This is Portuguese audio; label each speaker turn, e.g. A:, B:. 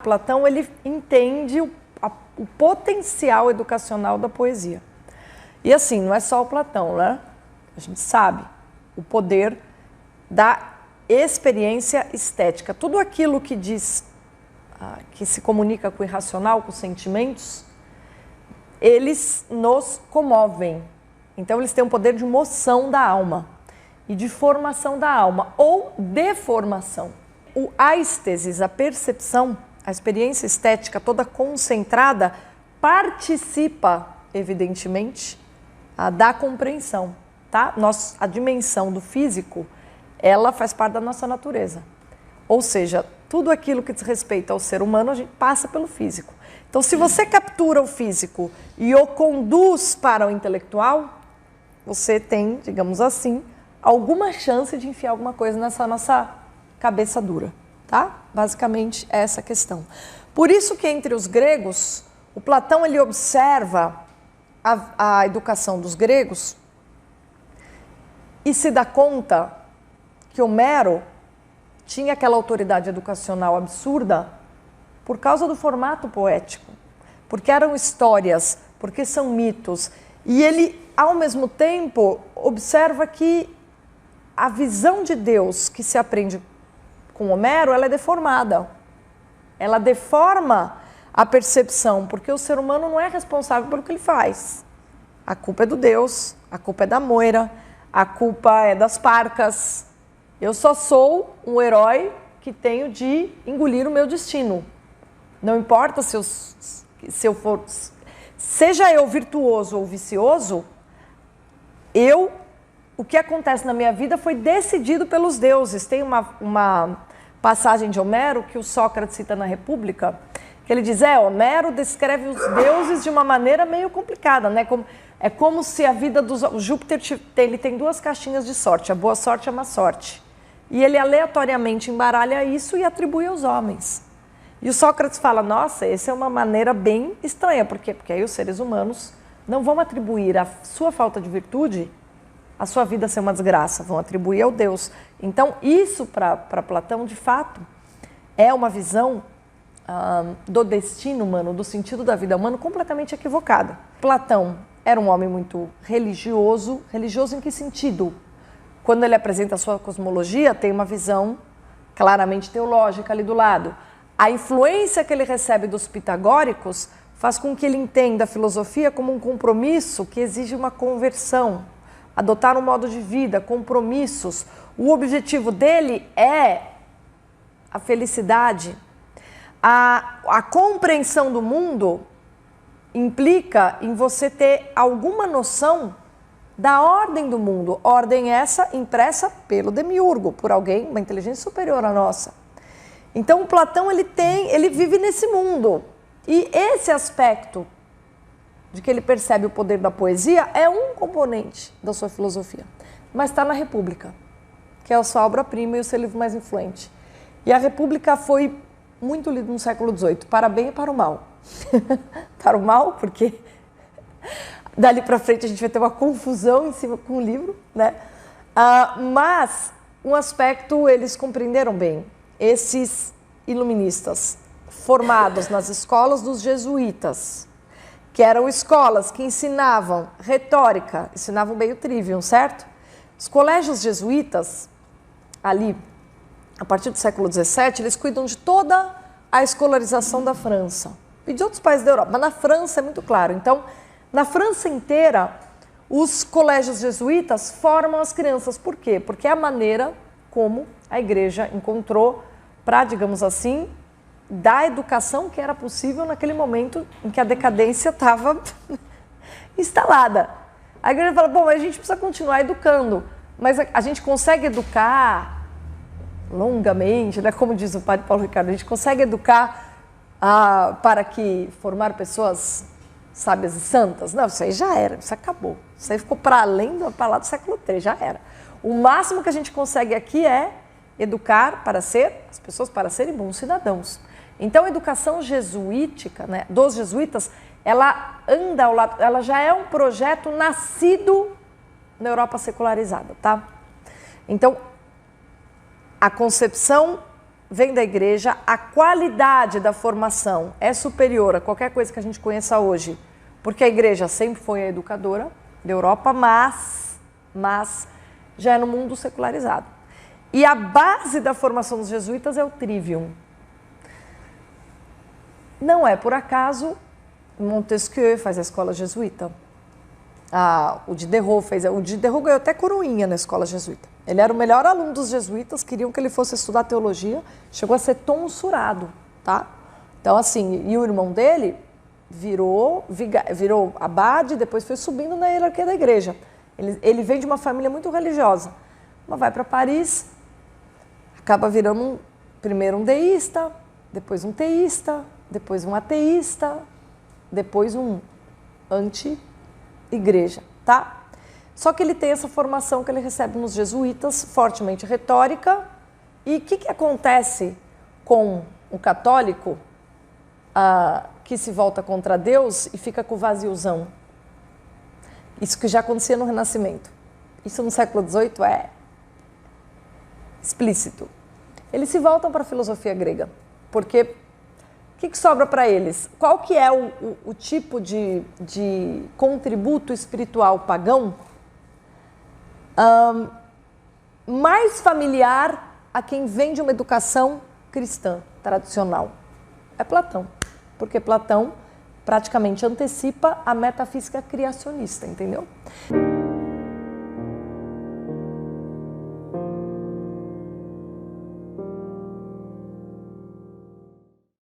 A: Platão, ele entende o potencial educacional da poesia. E assim, não é só o Platão, né? A gente sabe o poder da experiência estética. Tudo aquilo que diz, que se comunica com o irracional, com os sentimentos, eles nos comovem. Então, eles têm um poder de moção da alma e de formação da alma, ou deformação. O aistesis, a percepção, a experiência estética toda concentrada, participa, evidentemente, da compreensão, tá? A dimensão do físico, ela faz parte da nossa natureza. Ou seja, tudo aquilo que diz respeito ao ser humano, a gente passa pelo físico. Então, se você captura o físico e o conduz para o intelectual, você tem, digamos assim, alguma chance de enfiar alguma coisa nessa nossa cabeça dura, tá? Basicamente, é essa a questão. Por isso que entre os gregos, o Platão ele observa a educação dos gregos e se dá conta que Homero tinha aquela autoridade educacional absurda por causa do formato poético, porque eram histórias, porque são mitos. E ele, ao mesmo tempo, observa que a visão de Deus que se aprende com Homero, ela é deformada. Ela deforma a percepção, porque o ser humano não é responsável pelo que ele faz. A culpa é do Deus, a culpa é da Moira, a culpa é das parcas. Eu só sou um herói que tenho de engolir o meu destino. Não importa se eu for... Seja eu virtuoso ou vicioso, o que acontece na minha vida foi decidido pelos deuses. Tem uma passagem de Homero que o Sócrates cita na República, que ele diz, Homero descreve os deuses de uma maneira meio complicada, né? É como se a vida dos... Júpiter ele tem duas caixinhas de sorte, a boa sorte e a má sorte. E ele aleatoriamente embaralha isso e atribui aos homens. E o Sócrates fala, nossa, essa é uma maneira bem estranha. Por quê? Porque aí os seres humanos não vão atribuir a sua falta de virtude a sua vida ser uma desgraça, vão atribuir ao Deus. Então, isso para Platão, de fato, é uma visão do destino humano, do sentido da vida humana, completamente equivocada. Platão era um homem muito religioso. Religioso em que sentido? Quando ele apresenta a sua cosmologia, tem uma visão claramente teológica ali do lado. A influência que ele recebe dos pitagóricos faz com que ele entenda a filosofia como um compromisso que exige uma conversão, adotar um modo de vida, compromissos. O objetivo dele é a felicidade. A compreensão do mundo implica em você ter alguma noção da ordem do mundo. Ordem essa impressa pelo demiurgo, por alguém, uma inteligência superior à nossa. Então, o Platão ele vive nesse mundo. E esse aspecto de que ele percebe o poder da poesia é um componente da sua filosofia. Mas está na República, que é a sua obra-prima e o seu livro mais influente. E a República foi muito lida no século XVIII, para bem e para o mal. Para o mal, porque dali para frente a gente vai ter uma confusão em cima com o livro, né? Mas um aspecto eles compreenderam bem. Esses iluministas formados nas escolas dos jesuítas, que eram escolas que ensinavam retórica, ensinavam meio trivium, certo? Os colégios jesuítas, ali, a partir do século XVII, eles cuidam de toda a escolarização da França e de outros países da Europa, mas na França é muito claro. Então, na França inteira, os colégios jesuítas formam as crianças. Por quê? Porque é a maneira como a igreja encontrou para, digamos assim, dar a educação que era possível naquele momento em que a decadência estava instalada. A igreja fala, bom, a gente precisa continuar educando, mas a gente consegue educar longamente, né? Como diz o padre Paulo Ricardo, a gente consegue educar para que formar pessoas sábias e santas? Não, isso aí já era, isso acabou. Isso aí ficou para além da palavra do século III, já era. O máximo que a gente consegue aqui é educar as pessoas para serem bons cidadãos. Então, a educação jesuítica, né, dos jesuítas, ela anda ao lado, ela já é um projeto nascido na Europa secularizada, tá? Então, a concepção vem da igreja, a qualidade da formação é superior a qualquer coisa que a gente conheça hoje, porque a igreja sempre foi a educadora da Europa, mas já é no mundo secularizado. E a base da formação dos jesuítas é o trivium. Não é por acaso Montesquieu faz a escola jesuíta. O Diderot fez. O Diderot ganhou até coroinha na escola jesuíta. Ele era o melhor aluno dos jesuítas, queriam que ele fosse estudar teologia, chegou a ser tonsurado, tá? Então, assim, e o irmão dele virou abade, depois foi subindo na hierarquia da igreja. Ele vem de uma família muito religiosa, mas vai para Paris, acaba virando primeiro um deísta, depois um teísta, depois um ateísta, depois um anti-igreja, tá? Só que ele tem essa formação que ele recebe nos jesuítas, fortemente retórica. E o que acontece com o católico que se volta contra Deus e fica com o vaziozão? Isso que já acontecia no Renascimento. Isso no século XVIII é explícito. Eles se voltam para a filosofia grega, porque o que sobra para eles? Qual que é o tipo de contributo espiritual pagão mais familiar a quem vem de uma educação cristã tradicional? É Platão, porque Platão praticamente antecipa a metafísica criacionista, entendeu?